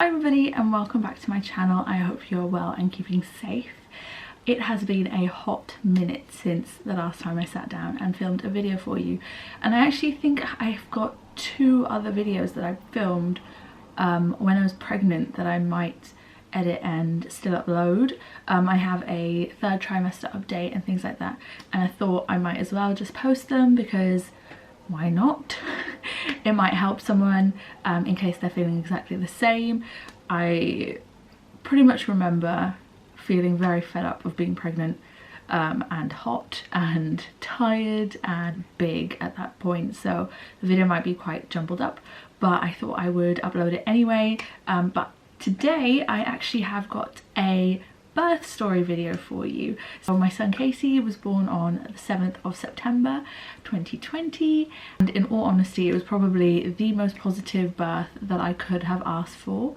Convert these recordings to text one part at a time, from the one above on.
Hi everybody and welcome back to my channel. I hope you're well and keeping safe. It has been a hot minute since the last time I sat down and filmed a video for you, and I actually think I've got two other videos that I filmed when I was pregnant that I might edit and still upload. I have a third trimester update and things like that, and I thought I might as well just post them because why not? It might help someone in case they're feeling exactly the same. I pretty much remember feeling very fed up of being pregnant and hot and tired and big at that point, so the video might be quite jumbled up, but I thought I would upload it anyway. But today I actually have got a birth story video for you. So my son Casey was born on the 7th of September 2020, and in all honesty it was probably the most positive birth that I could have asked for.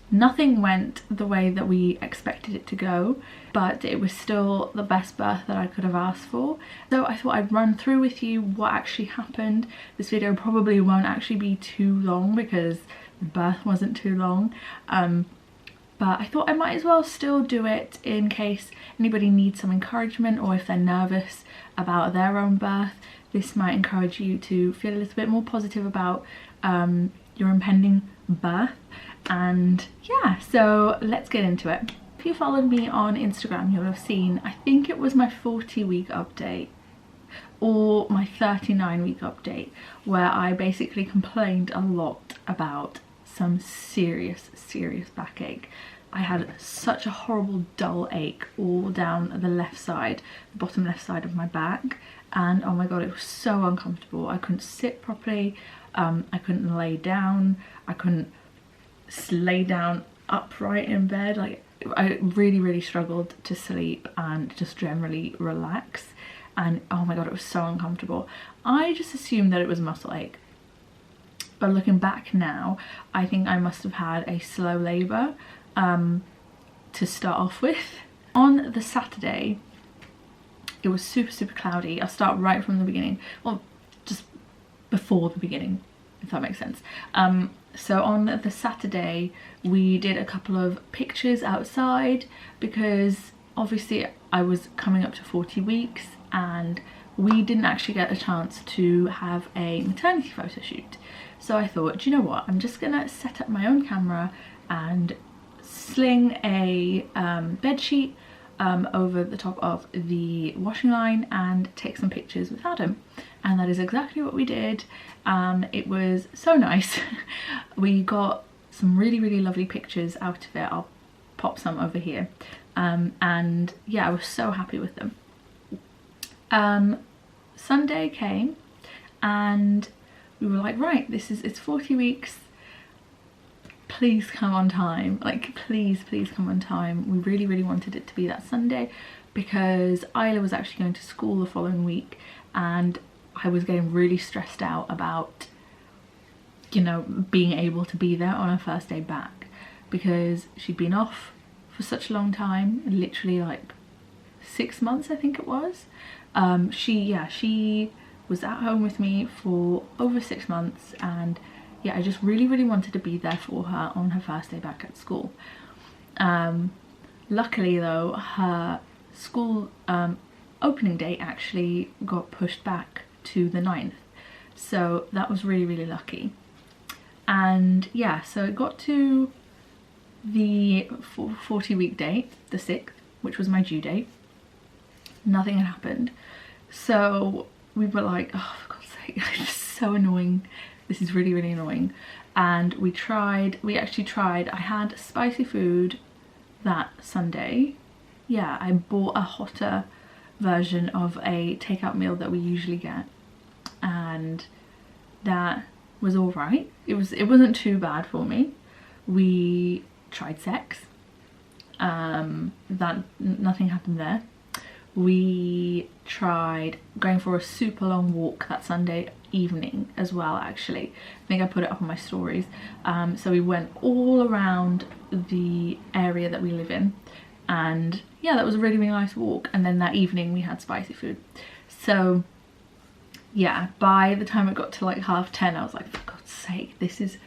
Nothing went the way that we expected it to go, but it was still the best birth that I could have asked for. So I thought I'd run through with you what actually happened. This video probably won't actually be too long because the birth wasn't too long. But I thought I might as well still do it in case anybody needs some encouragement, or if they're nervous about their own birth, this might encourage you to feel a little bit more positive about your impending birth. And yeah, so let's get into it. If you followed me on Instagram, you'll have seen, I think it was my 40-week update or my 39-week update, where I basically complained a lot about some serious backache. I had such a horrible dull ache all down the left side, the bottom left side of my back, and oh my god, it was so uncomfortable. I couldn't sit properly, I couldn't lay down, I couldn't lay down upright in bed. Like, I really struggled to sleep and just generally relax, and oh my god, it was so uncomfortable. I just assumed that it was muscle ache, but looking back now, I think I must have had a slow labour to start off with. On the Saturday, it was super cloudy. I'll start right from the beginning, well, just before the beginning, if that makes sense. So on the Saturday, we did a couple of pictures outside because obviously I was coming up to 40 weeks and we didn't actually get a chance to have a maternity photo shoot. So I thought, do you know what, I'm just gonna set up my own camera and sling a bed sheet over the top of the washing line and take some pictures with Adam. And that is exactly what we did. It was so nice. We got some really lovely pictures out of it. I'll pop some over here. And yeah, I was so happy with them. Sunday came and we were like, right, it's 40 weeks. Please come on time. Like, please come on time. We really wanted it to be that Sunday because Isla was actually going to school the following week, and I was getting really stressed out about, you know, being able to be there on her first day back because she'd been off for such a long time, literally like 6 months I think it was. She was at home with me for over 6 months, and yeah, I just really wanted to be there for her on her first day back at school. Luckily though, her school opening date actually got pushed back to the 9th, so that was really lucky. And yeah, so it got to the 40-week date, the 6th, which was my due date. Nothing had happened, so we were like, oh, for God's sake, it's so annoying. This is really annoying. And we actually tried. I had spicy food that Sunday. Yeah, I bought a hotter version of a takeout meal that we usually get, and that was all right. It wasn't too bad for me. We tried sex. Nothing happened there. We tried going for a super long walk that Sunday evening as well, actually. I think I put it up on my stories. So we went all around the area that we live in, and yeah, that was a really nice walk. And then that evening we had spicy food. So yeah, by the time it got to like 10:30, I was like, for God's sake, this is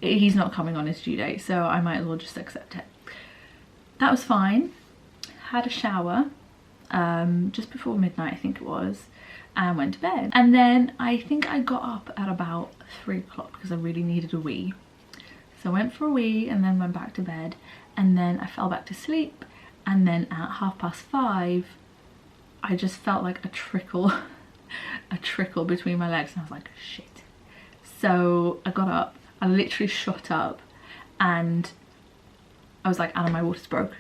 he's not coming on his due date, so I might as well just accept it. That was fine. Had a shower just before midnight, I think it was, and went to bed. And then I think I got up at about 3 o'clock because I really needed a wee. So I went for a wee and then went back to bed, and then I fell back to sleep, and then at 5:30 I just felt like a trickle between my legs, and I was like, shit. So I got up, I literally shot up, and I was like, Anna, my water's broke.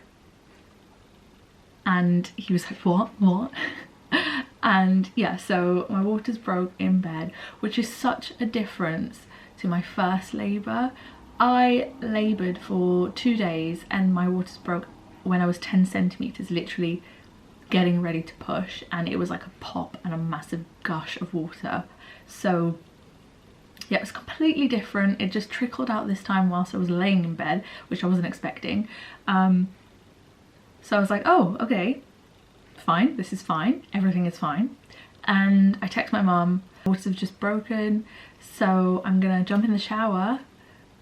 And he was like, what? And yeah, so my water's broke in bed, which is such a difference to my first labour. I laboured for 2 days and my water's broke when I was 10 centimetres, literally getting ready to push, and it was like a pop and a massive gush of water. So yeah, it was completely different. It just trickled out this time whilst I was laying in bed, which I wasn't expecting. So I was like, oh, okay, fine, this is fine, everything is fine. And I text my mum, waters have just broken, so I'm gonna jump in the shower.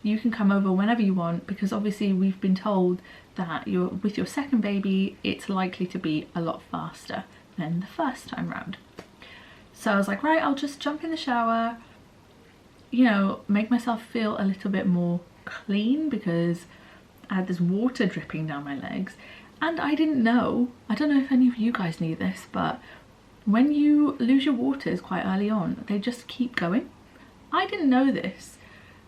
You can come over whenever you want, because obviously we've been told that with your second baby, it's likely to be a lot faster than the first time round. So I was like, right, I'll just jump in the shower, you know, make myself feel a little bit more clean, because I had this water dripping down my legs. And I didn't know, I don't know if any of you guys knew this, but when you lose your waters quite early on, they just keep going. I didn't know this.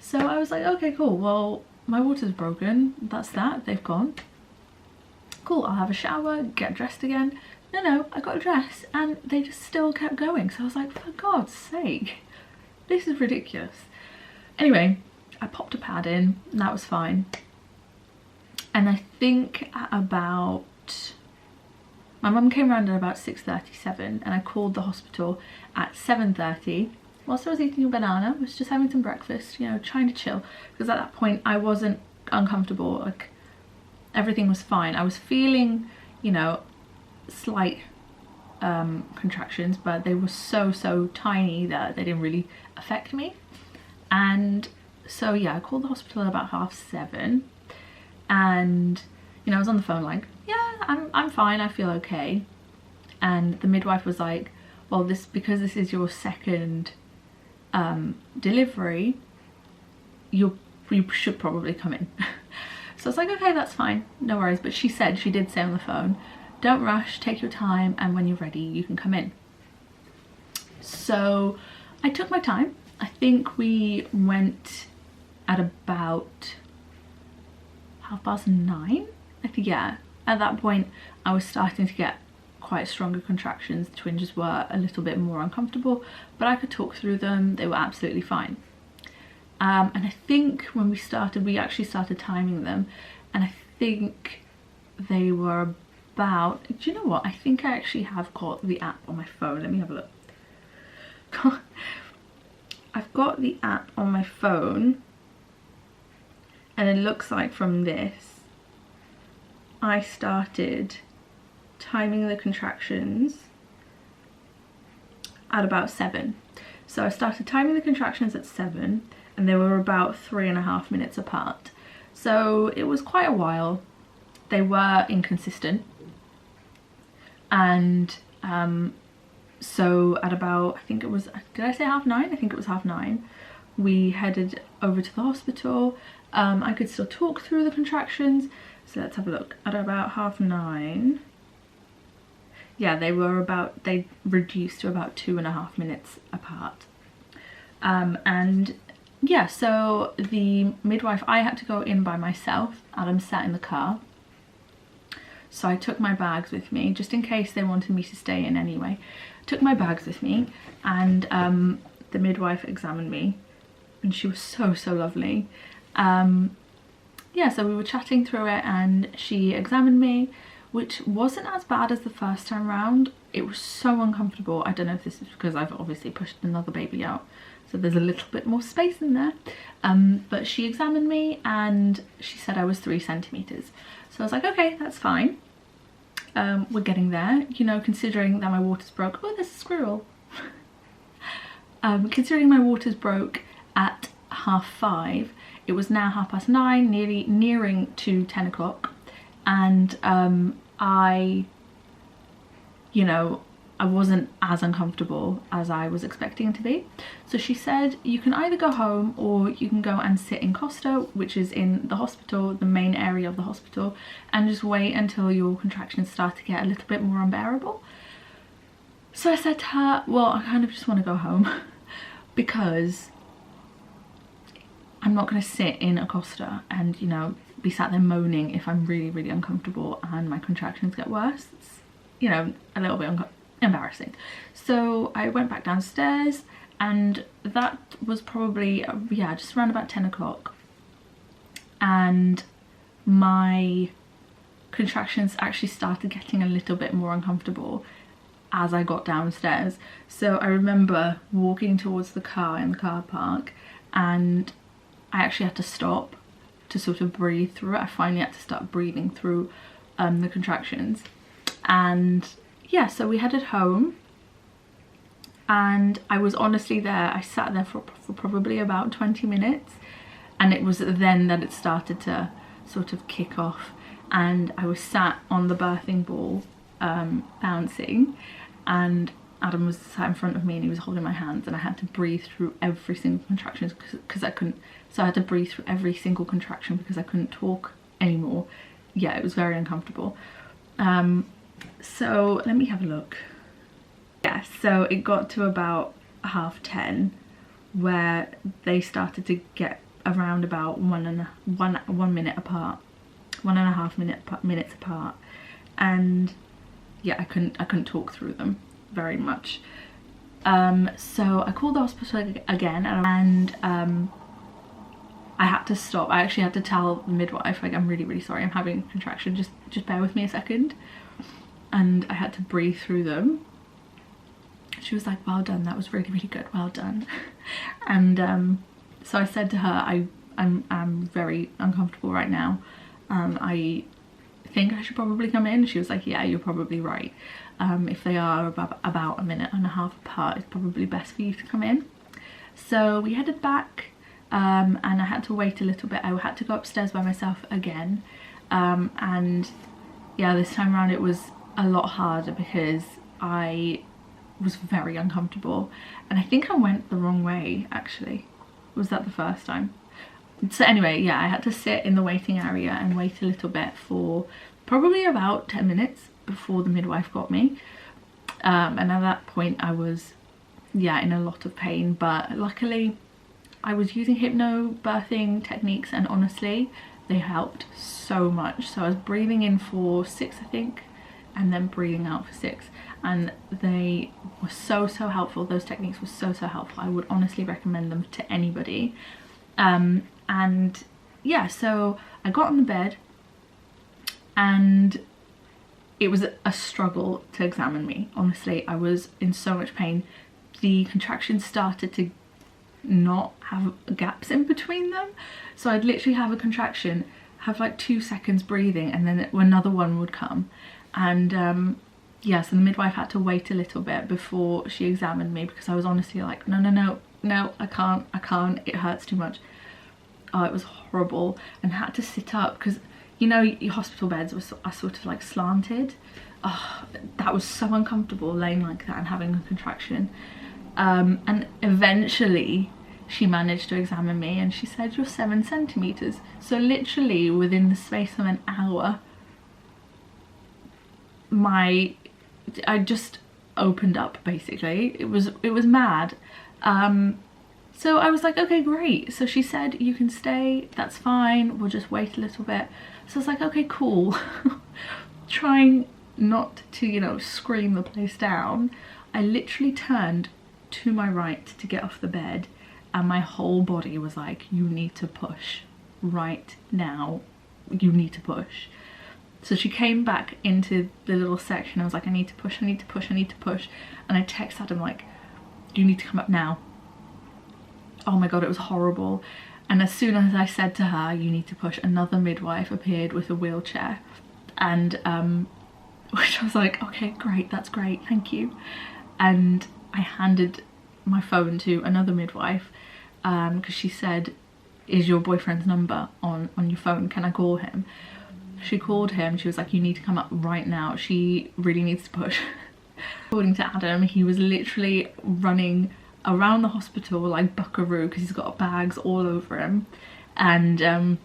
So I was like, okay, cool, well, my water's broken, that's that, they've gone. Cool, I'll have a shower, get dressed again. No, I got dressed and they just still kept going. So I was like, for God's sake, this is ridiculous. Anyway, I popped a pad in, and that was fine. And I think at about, my mum came around at about 6:37, and I called the hospital at 7:30. Whilst I was eating a banana, I was just having some breakfast, you know, trying to chill, because at that point I wasn't uncomfortable, like everything was fine. I was feeling, you know, slight contractions, but they were so tiny that they didn't really affect me. And so yeah, I called the hospital at about 7:30, and you know, I was on the phone like, yeah, I'm fine, I feel okay. And the midwife was like, well, because this is your second delivery, you should probably come in. So I was like, okay, that's fine, no worries. But she did say on the phone, don't rush, take your time, and when you're ready you can come in. So I took my time. I think we went at about 9:30. I think, yeah, at that point I was starting to get quite stronger contractions. The twinges were a little bit more uncomfortable, but I could talk through them, they were absolutely fine. And I think when we actually started timing them, and I think they were about, do you know what, I think I actually have got the app on my phone. Let me have a look. I've got the app on my phone, and it looks like from this I started timing the contractions at about 7. So I started timing the contractions at 7, and they were about 3.5 minutes apart. So it was quite a while. They were inconsistent, and so at about, I think it was, did I say 9:30? I think it was 9:30. We headed over to the hospital. I could still talk through the contractions, so let's have a look. At about 9:30, yeah, they reduced to about 2.5 minutes apart. And yeah, so the midwife, I had to go in by myself. Adam sat in the car. So I took my bags with me, just in case they wanted me to stay in anyway. Took my bags with me, and the midwife examined me, and she was so lovely. Yeah, so we were chatting through it, and she examined me, which wasn't as bad as the first time round. It was so uncomfortable. I don't know if this is because I've obviously pushed another baby out, so there's a little bit more space in there. But she examined me and she said I was 3 centimetres. So I was like, okay, that's fine. We're getting there, you know, considering that my waters broke. Oh, there's a squirrel. Considering my waters broke at 5:30, it was now 9:30, nearing to 10 o'clock, and I wasn't as uncomfortable as I was expecting to be. So she said, you can either go home or you can go and sit in Costa, which is in the hospital, the main area of the hospital, and just wait until your contractions start to get a little bit more unbearable. So I said to her, well, I kind of just want to go home because I'm not going to sit in a Costa and, you know, be sat there moaning if I'm really, really uncomfortable and my contractions get worse. It's, you know, a little bit embarrassing. So I went back downstairs, and that was probably, yeah, just around about 10 o'clock. And my contractions actually started getting a little bit more uncomfortable as I got downstairs. So I remember walking towards the car in the car park, and I actually had to stop to sort of breathe through it. I finally had to start breathing through the contractions. And yeah, so we headed home, and I was honestly there. I sat there for probably about 20 minutes, and it was then that it started to sort of kick off. And I was sat on the birthing ball bouncing, and Adam was sat in front of me and he was holding my hands, and I had to breathe through every single contraction because I couldn't, so I had to breathe through every single contraction because I couldn't talk anymore. Yeah, it was very uncomfortable. So let me have a look. Yeah, so it got to about 10:30 where they started to get around about 1 minute apart, 1.5 minutes apart, and yeah, I couldn't talk through them very much. So I called the hospital again, and I had to stop. I actually had to tell the midwife, like, I'm really, really sorry, I'm having a contraction, just bear with me a second. And I had to breathe through them. She was like, well done, that was really, really good, well done. And so I said to her, I'm very uncomfortable right now. I think I should probably come in. She was like, yeah, you're probably right. If they are about 1.5 minutes apart, it's probably best for you to come in. So we headed back, and I had to wait a little bit. I had to go upstairs by myself again. And yeah, this time around it was a lot harder because I was very uncomfortable, and I think I went the wrong way actually. Was that the first time? So anyway, yeah, I had to sit in the waiting area and wait a little bit for probably about 10 minutes before the midwife got me. And at that point I was, yeah, in a lot of pain, but luckily I was using hypnobirthing techniques, and honestly they helped so much. So I was breathing in for 6, I think, and then breathing out for 6, and they were so helpful. Those techniques were so helpful. I would honestly recommend them to anybody. And yeah, so I got on the bed, and it was a struggle to examine me. Honestly, I was in so much pain. The contractions started to not have gaps in between them, so I'd literally have a contraction, have like 2 seconds breathing, and then another one would come. And yeah, so the midwife had to wait a little bit before she examined me, because I was honestly like, no, I can't, it hurts too much. Oh, it was horrible. And I had to sit up because, you know, your hospital beds are sort of like slanted. Oh, that was so uncomfortable, laying like that and having a contraction. And eventually she managed to examine me, and she said, you're 7 centimeters. So literally within the space of an hour, I just opened up, basically. It was mad. So I was like, okay, great. So she said, you can stay, that's fine, we'll just wait a little bit. So I was like, okay, cool. Trying not to, you know, scream the place down, I literally turned to my right to get off the bed, and my whole body was like, you need to push right now, you need to push. So she came back into the little section. I was like, I need to push, I need to push, I need to push. And I texted Adam like, you need to come up now. Oh my god, it was horrible. And as soon as I said to her, you need to push, another midwife appeared with a wheelchair. And which I was like, okay, great, that's great, thank you. And I handed my phone to another midwife because she said, is your boyfriend's number on your phone, can I call him? She called him, she was like, you need to come up right now, she really needs to push. According to Adam, he was literally running around the hospital like buckaroo because he's got bags all over him, and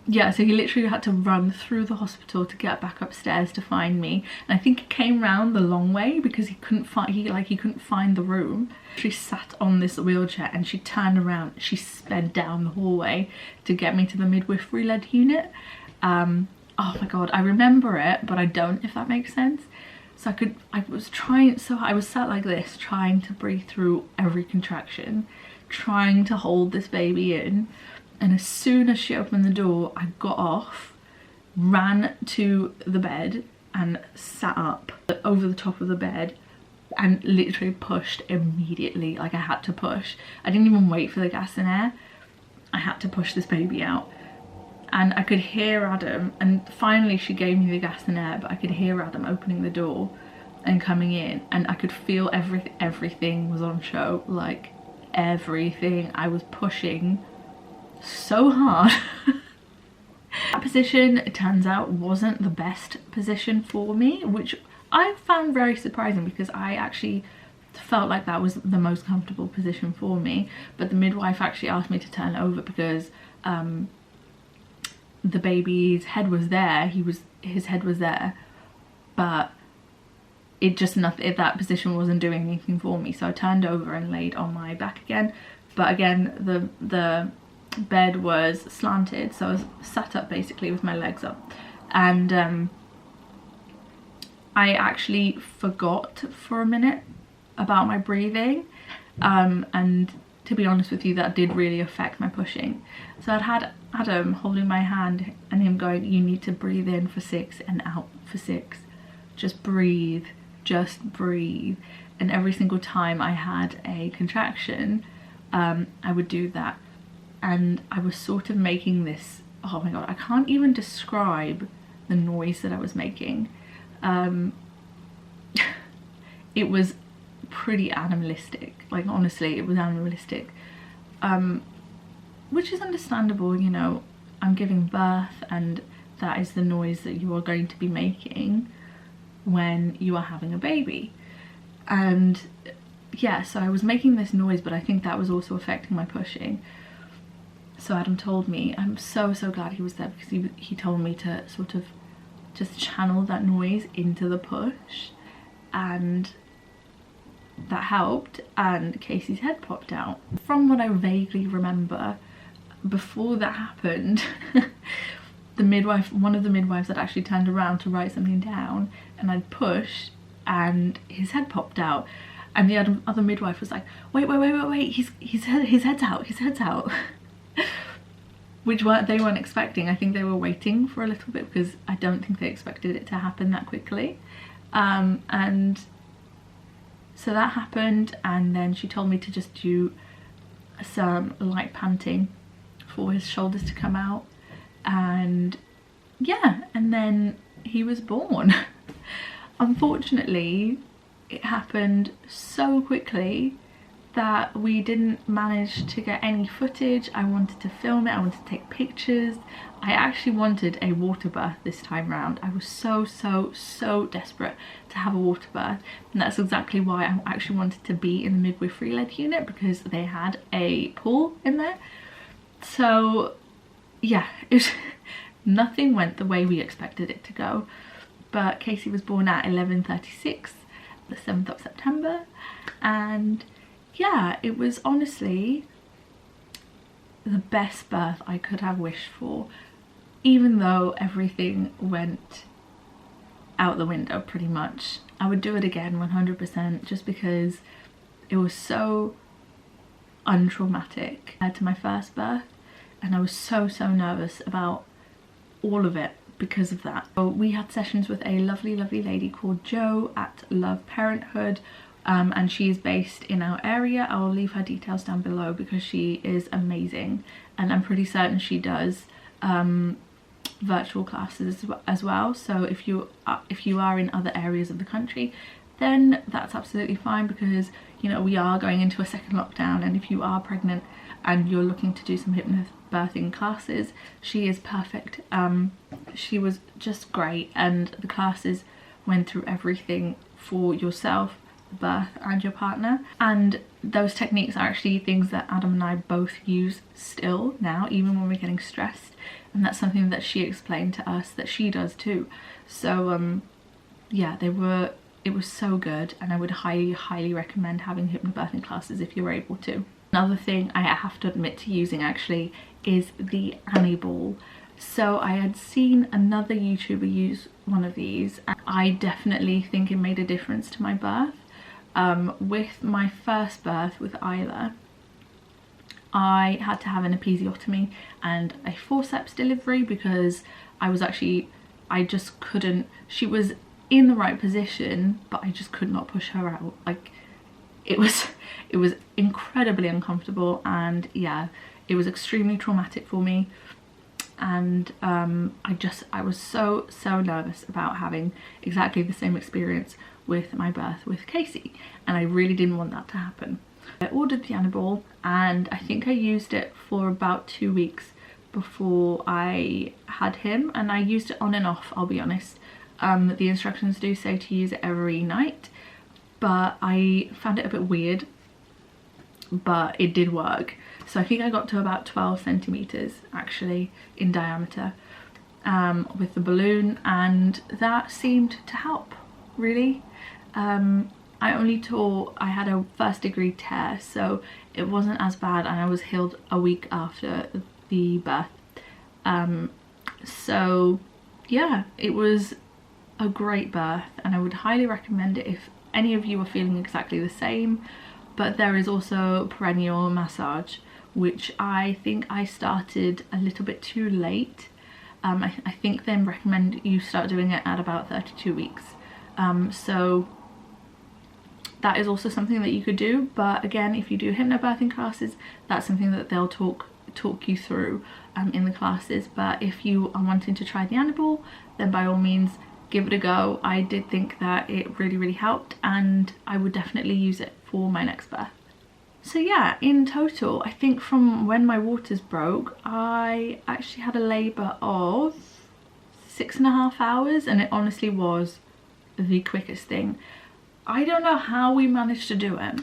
yeah, so he literally had to run through the hospital to get back upstairs to find me, and I think he came round the long way because he couldn't find the room. She sat on this wheelchair and she turned around, she sped down the hallway to get me to the midwifery led unit. Oh my god, I remember it, but I don't, if that makes sense. So I was sat like this, trying to breathe through every contraction, trying to hold this baby in. And as soon as she opened the door, I got off, ran to the bed and sat up over the top of the bed and literally pushed immediately. Like, I had to push. I didn't even wait for the gas and air. I had to push this baby out. And I could hear Adam, and finally she gave me the gas and air, but I could hear Adam opening the door and coming in, and I could feel everything was on show, like everything. I was pushing so hard. That position, it turns out, wasn't the best position for me, which I found very surprising because I actually felt like that was the most comfortable position for me. But the midwife actually asked me to turn over because the baby's head was there, his head was there, but that position wasn't doing anything for me. So I turned over and laid on my back again, but again the bed was slanted, so I was sat up basically with my legs up, and I actually forgot for a minute about my breathing, and to be honest with you, that did really affect my pushing. So I'd had Adam holding my hand and him going, you need to breathe in for 6 and out for 6, just breathe, and every single time I had a contraction, I would do that. And I was sort of making this, oh my god, I can't even describe the noise that I was making. It was pretty animalistic, like honestly it was animalistic, which is understandable, you know, I'm giving birth and that is the noise that you are going to be making when you are having a baby. And yeah, so I was making this noise, but I think that was also affecting my pushing. So Adam told me, I'm so glad he was there, because he told me to sort of just channel that noise into the push, and that helped, and Casey's head popped out. From what I vaguely remember, before that happened, one of the midwives had actually turned around to write something down, and I'd pushed and his head popped out, and the other midwife was like, wait, his head's out. Which they weren't expecting. I think they were waiting for a little bit because I don't think they expected it to happen that quickly. And so that happened, and then she told me to just do some light panting for his shoulders to come out, and yeah, and then he was born. Unfortunately, it happened so quickly that we didn't manage to get any footage. I wanted to film it, I wanted to take pictures. I actually wanted a water birth this time round. I was so desperate to have a water birth, and that's exactly why I actually wanted to be in the midwifery led unit, because they had a pool in there. So yeah, nothing went the way we expected it to go, but Casey was born at 11:36, the 7th of September, and yeah, it was honestly the best birth I could have wished for, even though everything went out the window pretty much. I would do it again 100%, just because it was so untraumatic compared to my first birth, and I was so nervous about all of it because of that. So we had sessions with a lovely lady called Jo at Love Parenthood, and she is based in our area. I will leave her details down below because she is amazing, and I'm pretty certain she does virtual classes as well. So if you are in other areas of the country, then that's absolutely fine, because you know we are going into a second lockdown, and if you are pregnant, and you're looking to do some hypnobirthing classes, she is perfect. She was just great, and the classes went through everything for yourself, birth and your partner, and those techniques are actually things that Adam and I both use still now, even when we're getting stressed, and that's something that she explained to us that she does too. So yeah, it was so good, and I would highly recommend having hypnobirthing classes if you're able to. Another thing I have to admit to using actually is the Annie ball. So I had seen another YouTuber use one of these, and I definitely think it made a difference to my birth. With my first birth with Isla, I had to have an episiotomy and a forceps delivery because I just couldn't, she was in the right position, but I just could not push her out. Like, it was incredibly uncomfortable, and yeah, it was extremely traumatic for me. And I was so nervous about having exactly the same experience with my birth with Casey, and I really didn't want that to happen. I ordered the Annie ball, and I think I used it for about 2 weeks before I had him, and I used it on and off, I'll be honest. The instructions do say to use it every night, but I found it a bit weird, but it did work. So I think I got to about 12 centimeters actually in diameter with the balloon, and that seemed to help, really. I only tore, I had a 1st degree tear, so it wasn't as bad, and I was healed a week after the birth. So yeah, it was a great birth, and I would highly recommend it if any of you are feeling exactly the same. But there is also Perennial Massage, which I think I started a little bit too late. I think they recommend you start doing it at about 32 weeks. So that is also something that you could do, but again, if you do hypnobirthing classes, that's something that they'll talk you through in the classes. But if you are wanting to try the Annie ball, then by all means give it a go. I did think that it really helped, and I would definitely use it for my next birth. So yeah, in total, I think from when my waters broke, I actually had a labour of 6.5 hours, and it honestly was the quickest thing. I don't know how we managed to do it,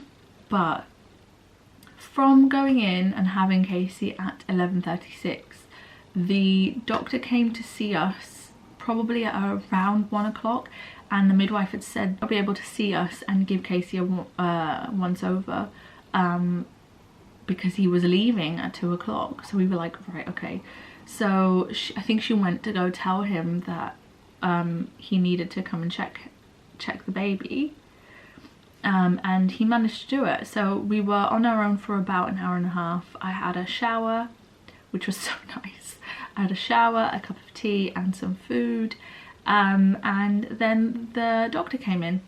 but from going in and having Casey at 11:36, the doctor came to see us probably at around 1 o'clock, and the midwife had said I'll be able to see us and give Casey a once over because he was leaving at 2 o'clock. So we were like, right, okay. So I think she went to go tell him that he needed to come and check the baby, and he managed to do it. So we were on our own for about an hour and a half. I had a shower, which was so nice. I had a shower, a cup of tea and some food, and then the doctor came in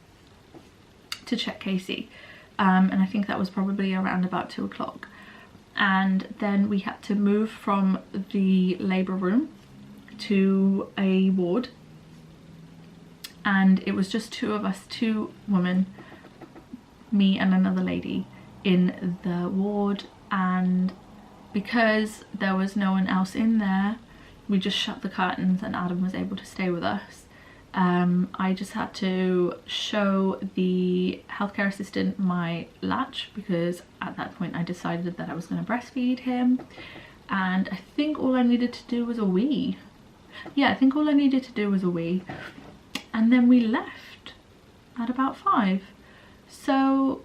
to check Casey, and I think that was probably around about 2 o'clock. And then we had to move from the labour room to a ward, and it was just 2 of us, 2 women, me and another lady in the ward. And because there was no one else in there, we just shut the curtains and Adam was able to stay with us. I just had to show the healthcare assistant my latch, because at that point I decided that I was going to breastfeed him, and I think all I needed to do was a wee. Yeah, I think all I needed to do was a wee, and then we left at about 5. So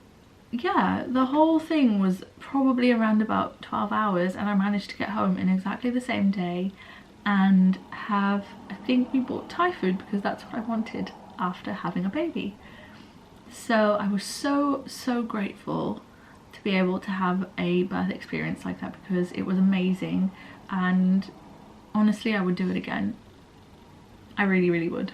yeah, the whole thing was probably around about 12 hours, and I managed to get home in exactly the same day and have, I think we bought Thai food because that's what I wanted after having a baby. So I was so grateful to be able to have a birth experience like that, because it was amazing, and honestly I would do it again. I really would.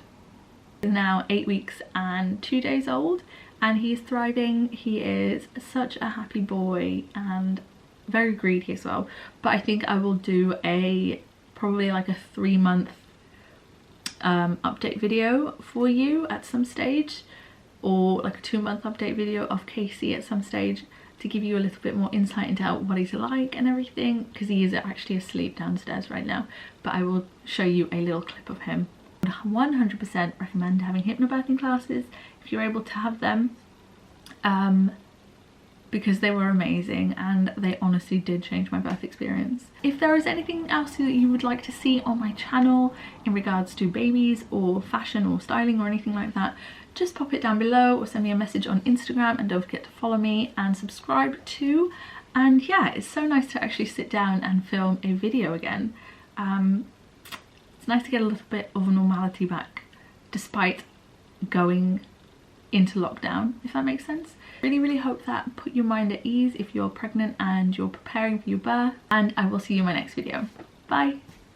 He's now 8 weeks and 2 days old, and he's thriving. He is such a happy boy and very greedy as well. But I think I will do probably like a 3-month update video for you at some stage, or like a 2-month update video of Casey at some stage. to give you a little bit more insight into what he's like and everything, because he is actually asleep downstairs right now, but I will show you a little clip of him. I would 100% recommend having hypnobirthing classes if you're able to have them, because they were amazing and they honestly did change my birth experience. If there is anything else that you would like to see on my channel in regards to babies or fashion or styling or anything like that, just pop it down below or send me a message on Instagram, and don't forget to follow me and subscribe too. And yeah, it's so nice to actually sit down and film a video again. It's nice to get a little bit of normality back despite going into lockdown, if that makes sense. Really hope that put your mind at ease if you're pregnant and you're preparing for your birth, and I will see you in my next video. Bye!